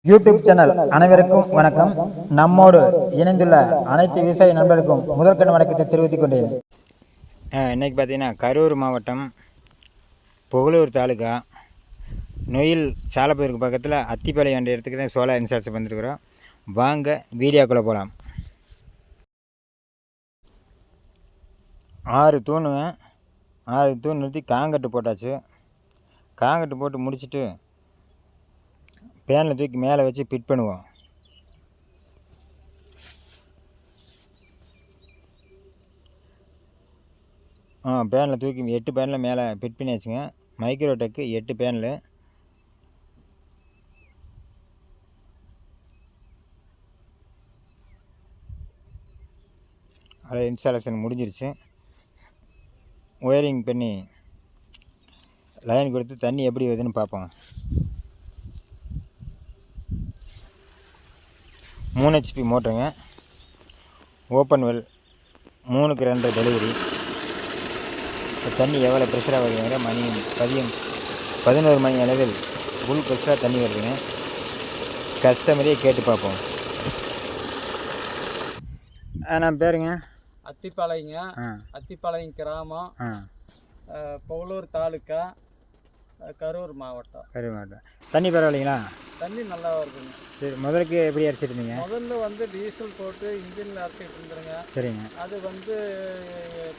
YouTube channel அனைவருக்கும் வணக்கம். நம்மோடு இணைந்துள்ள அனைத்து விவசாய நண்பர்களுக்கும் முதற்கண் வணக்கத்தை தெரிவித்துக் கொண்டேன். இன்றைக்கி பார்த்தீங்கன்னா கரூர் மாவட்டம் புகழூர் தாலுகா நொயில் சாலப்பூருக்கு பக்கத்தில் அத்திப்பாளையம் என்ற இடத்துக்கு தான் சோலார் இன்சார்ஜ் வந்துருக்குறோம். வாங்க வீடியோக்குள்ளே போகலாம். 6 தூணுங்க, 6 தூண் நிறுத்தி காங்கட்டு போட்டாச்சு. காங்கட்டு போட்டு முடிச்சுட்டு பேனில் தூக்கி மேலே வச்சு ஃபிட் பண்ணுவோம். பேனில் தூக்கி 8 பேனில் மேலே ஃபிட் பண்ணியாச்சுங்க. மைக்ரோடெக்கு 8 பேனில். அதில் இன்ஸ்டாலேஷன் முடிஞ்சிருச்சு. ஒயரிங் பண்ணி லைன் கொடுத்து தண்ணி எப்படி வருதுன்னு பார்ப்போம். 3 HP மோட்டருங்க, ஓப்பன் வெல், 3க்கு 2 டெலிவரி. தண்ணி எவ்வளோ ப்ரெஷராக வருதுங்க, மணி 11 மணி அளவில் ஃபுல் ப்ரெஷராக தண்ணி வருதுங்க. கஸ்டமரையே கேட்டு பார்ப்போம். நான் பேருங்க அத்திப்பாளையங்க, அத்திப்பாளையம் கிராமம், புகழூர் தாலுக்கா, கரூர் மாவட்டம். தண்ணி பரவாயில்லைங்களா? தண்ணி நல்லா வருதுங்க. சரி, முதலுக்கு எப்படி அரைச்சிருந்தீங்க? முதல்ல டீசல் போட்டு இன்ஜினில் அரைச்சிட்டு இருந்துருங்க. சரிங்க. அது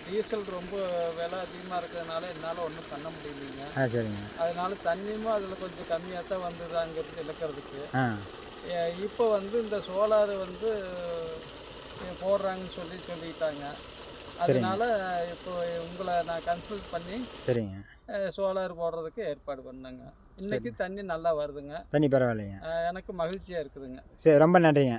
டீசல் ரொம்ப விலை அதிகமாக இருக்கிறதுனால என்னால் ஒன்றும் பண்ண முடியலைங்க. சரிங்க. அதனால தண்ணியும் அதில் கொஞ்சம் கம்மியாக தான் வந்ததுங்கிறது இழக்கிறதுக்கு. இப்போ இந்த சோலார் போடுறாங்கன்னு சொல்லிட்டாங்க. அதனால இப்போ உங்களை நான் கன்சல்ட் பண்ணி சரிங்க சோலார் போடுறதுக்கு ஏற்பாடு பண்ணேங்க. இன்னைக்கு தண்ணி நல்லா வருதுங்க. தண்ணி பரவாயில்லைங்க. எனக்கு மகிழ்ச்சியாக இருக்குதுங்க. சரி, ரொம்ப நன்றிங்க.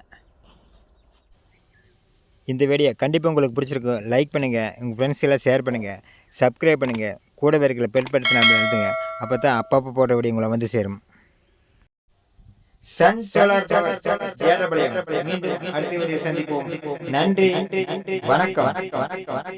இந்த வீடியோ கண்டிப்பாக உங்களுக்கு பிடிச்சிருக்கும். லைக் பண்ணுங்கள், உங்கள் ஃப்ரெண்ட்ஸ் எல்லாம் ஷேர் பண்ணுங்கள், சப்ஸ்கிரைப் பண்ணுங்கள், கூடவே இருக்கிற பெல் பட்டனை அழுத்துங்க. அப்போ தான் அப்பப்போ போட்ட வீடியோ உங்களை வந்து சேரும். சன் சோலார் மீண்டும் அடுத்த வீடியோ சந்திப்போம். நன்றி, வணக்கம்.